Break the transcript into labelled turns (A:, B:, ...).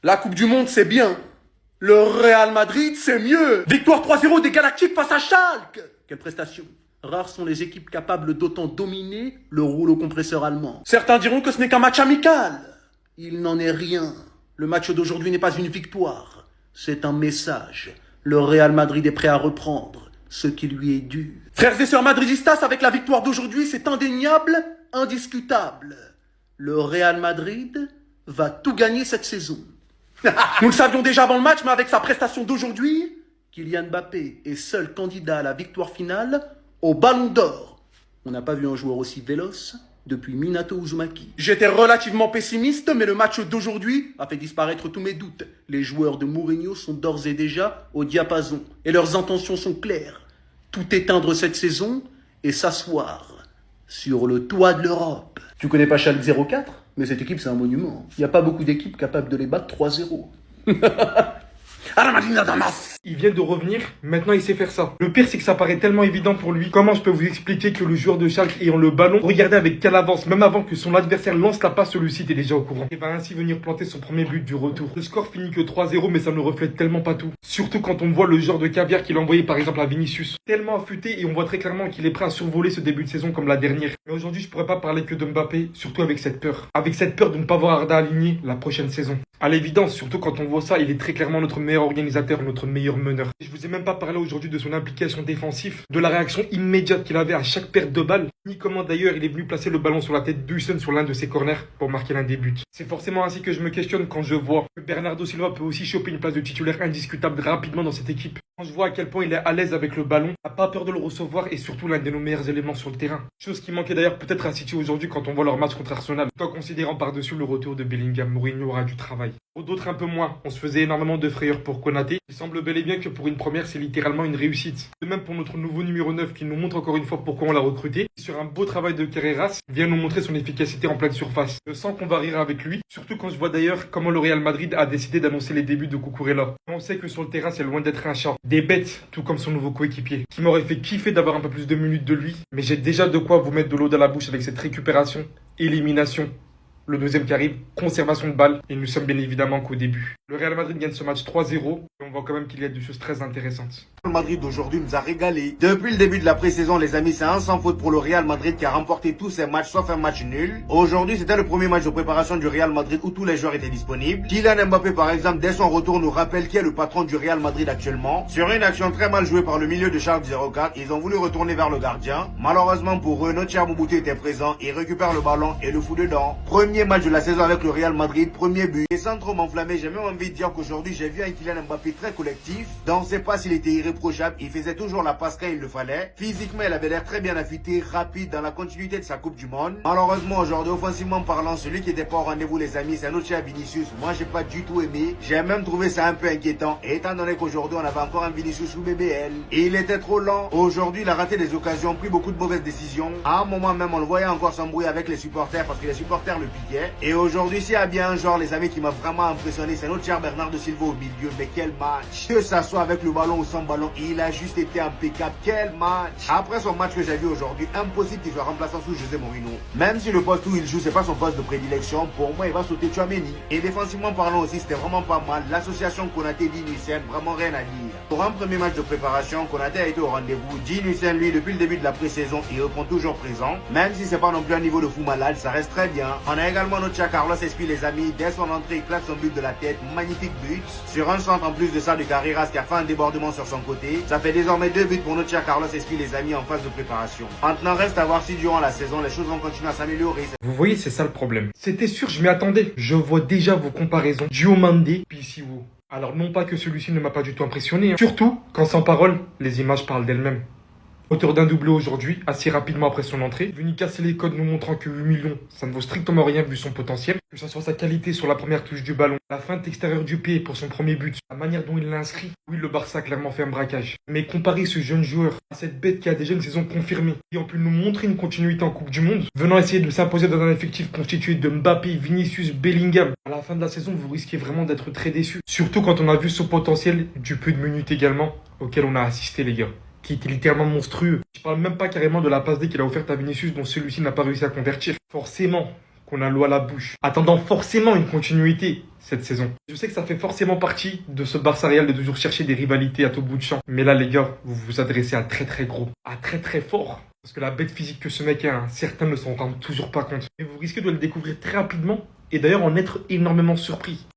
A: La Coupe du Monde, c'est bien. Le Real Madrid, c'est mieux. Victoire 3-0 des Galactiques face à Schalke. Quelle prestation. Rares sont les équipes capables d'autant dominer le rouleau compresseur allemand. Certains diront que ce n'est qu'un match amical. Il n'en est rien. Le match d'aujourd'hui n'est pas une victoire. C'est un message. Le Real Madrid est prêt à reprendre ce qui lui est dû. Frères et sœurs madridistas, avec la victoire d'aujourd'hui, c'est indéniable, indiscutable. Le Real Madrid va tout gagner cette saison. Nous le savions déjà avant le match, mais avec sa prestation d'aujourd'hui, Kylian Mbappé est seul candidat à la victoire finale au Ballon d'Or. On n'a pas vu un joueur aussi véloce depuis Minato Uzumaki. J'étais relativement pessimiste, mais le match d'aujourd'hui a fait disparaître tous mes doutes. Les joueurs de Mourinho sont d'ores et déjà au diapason. Et leurs intentions sont claires. Tout éteindre cette saison et s'asseoir sur le toit de l'Europe. Tu connais pas Schalke 04 ? Mais cette équipe, c'est un monument. Il n'y a pas beaucoup d'équipes capables de les battre 3-0.
B: Il vient de revenir, maintenant il sait faire ça. Le pire c'est que ça paraît tellement évident pour lui. Comment je peux vous expliquer que le joueur de Schalke ayant le ballon, regardez avec quelle avance, même avant que son adversaire lance la passe, celui-ci était déjà au courant. Il va ainsi venir planter son premier but du retour. Le score finit que 3-0, mais ça ne reflète tellement pas tout. Surtout quand on voit le genre de caviar qu'il a envoyé par exemple à Vinicius. Tellement affûté et on voit très clairement qu'il est prêt à survoler ce début de saison comme la dernière. Mais aujourd'hui je pourrais pas parler que de Mbappé, surtout avec cette peur. Avec cette peur de ne pas voir Arda aligné la prochaine saison. À l'évidence, surtout quand on voit ça, il est très clairement notre meilleur organisateur, notre meilleur meneur. Je vous ai même pas parlé aujourd'hui de son implication défensive, de la réaction immédiate qu'il avait à chaque perte de balle, ni comment d'ailleurs il est venu placer le ballon sur la tête d'Hussein sur l'un de ses corners pour marquer l'un des buts. C'est forcément ainsi que je me questionne quand je vois que Bernardo Silva peut aussi choper une place de titulaire indiscutable rapidement dans cette équipe. Quand je vois à quel point il est à l'aise avec le ballon, n'a pas peur de le recevoir et surtout l'un de nos meilleurs éléments sur le terrain. Chose qui manquait d'ailleurs peut-être à City aujourd'hui quand on voit leur match contre Arsenal, tout en considérant par-dessus le retour de Bellingham. Mourinho aura du travail. Pour d'autres un peu moins, on se faisait énormément de frayeurs pour Konaté. Il semble bel et bien que pour une première, c'est littéralement une réussite. De même pour notre nouveau numéro 9 qui nous montre encore une fois pourquoi on l'a recruté. Sur un beau travail de Carreras, vient nous montrer son efficacité en pleine surface. Je sens qu'on va rire avec lui, surtout quand je vois d'ailleurs comment le Real Madrid a décidé d'annoncer les débuts de Cucurella. On sait que sur le terrain, c'est loin d'être un chat. Des bêtes, tout comme son nouveau coéquipier, qui m'aurait fait kiffer d'avoir un peu plus de minutes de lui. Mais j'ai déjà de quoi vous mettre de l'eau dans la bouche avec cette récupération, élimination. Le deuxième qui arrive, conservation de balle, et nous sommes bien évidemment qu'au début. Le Real Madrid gagne ce match 3-0, et on voit quand même qu'il y a des choses très intéressantes.
C: Le Madrid d'aujourd'hui nous a régalé. Depuis le début de la pré-saison, les amis, c'est un sans faute pour le Real Madrid qui a remporté tous ses matchs sauf un match nul. Aujourd'hui, c'était le premier match de préparation du Real Madrid où tous les joueurs étaient disponibles. Kylian Mbappé, par exemple, dès son retour, nous rappelle qui est le patron du Real Madrid actuellement. Sur une action très mal jouée par le milieu de Schalke 04, ils ont voulu retourner vers le gardien. Malheureusement pour eux, notre cher Mobutu était présent, il récupère le ballon et le fout dedans. Premier match de la saison avec le Real Madrid, premier but. Et sans trop m'enflammer, j'ai même envie de dire qu'aujourd'hui, j'ai vu un Kylian Mbappé très collectif. Dans ses passes, il était irréprochable. Il faisait toujours la passe quand il le fallait. Physiquement, il avait l'air très bien affûté, rapide dans la continuité de sa Coupe du Monde. Malheureusement, aujourd'hui, offensivement parlant, celui qui n'était pas au rendez-vous, les amis, c'est notre cher Vinicius. Moi, j'ai pas du tout aimé. J'ai même trouvé ça un peu inquiétant. Et étant donné qu'aujourd'hui, on avait encore un Vinicius sous BBL. Et il était trop lent. Aujourd'hui, il a raté des occasions, pris beaucoup de mauvaises décisions. À un moment même, on le voyait encore s'embrouiller avec les supporters parce que les supporters le piquaient. Et aujourd'hui, s'il y a bien un genre, les amis, qui m'a vraiment impressionné, c'est notre cher Bernardo Silva au milieu. Mais quel match! Que ça soit avec le ballon ou sans ballon, il a juste été impeccable. Quel match! Après son match que j'ai vu aujourd'hui, impossible qu'il soit remplaçant sous José Mourinho. Même si le poste où il joue, c'est pas son poste de prédilection, pour moi, il va sauter Tchouaméni. Et défensivement parlant aussi, c'était vraiment pas mal. L'association Konaté Hussein, vraiment rien à dire. Pour un premier match de préparation, Konaté a été au rendez-vous. Hussein, lui, depuis le début de la pré-saison, il reprend toujours présent. Même si c'est pas non plus un niveau de fou malade, ça reste très bien. On a également notre cher Carlos Espí, les amis. Dès son entrée, il claque son but de la tête. Magnifique but. Sur un centre en plus de ça de Carreras qui a fait un débordement sur son côté. Ça fait désormais 2 buts pour notre cher Carlos Espí, les amis, en phase de préparation. Maintenant, reste à voir si durant la saison, les choses vont continuer à s'améliorer.
B: Vous voyez, c'est ça le problème. C'était sûr, je m'y attendais. Je vois déjà vos comparaisons. Diomandé, Pisiwo. Alors non pas que celui-ci ne m'a pas du tout impressionné. Surtout quand sans parole, les images parlent d'elles-mêmes. Auteur d'un doublé aujourd'hui, assez rapidement après son entrée, venu casser les codes nous montrant que 8 millions, ça ne vaut strictement rien vu son potentiel, que ce soit sa qualité sur la première touche du ballon, la feinte extérieure du pied pour son premier but, la manière dont il l'a inscrit, oui le Barça a clairement fait un braquage. Mais comparer ce jeune joueur à cette bête qui a déjà une saison confirmée, et en plus nous montrer une continuité en Coupe du Monde, venant essayer de s'imposer dans un effectif constitué de Mbappé, Vinicius, Bellingham, à la fin de la saison vous risquez vraiment d'être très déçu. Surtout quand on a vu son potentiel, du peu de minutes également, auquel on a assisté les gars. Qui était littéralement monstrueux. Je parle même pas carrément de la passe D qu'il a offerte à Vinicius dont celui-ci n'a pas réussi à convertir. Forcément qu'on a l'eau à la bouche. Attendant forcément une continuité. cette saison. Je sais que ça fait forcément partie de ce Barça Real de toujours chercher des rivalités à tout bout de champ. Mais là, les gars, vous vous adressez à très très gros, à très très fort. Parce que la bête physique que ce mec a, certains ne s'en rendent toujours pas compte. Et vous risquez de le découvrir très rapidement et d'ailleurs en être énormément surpris.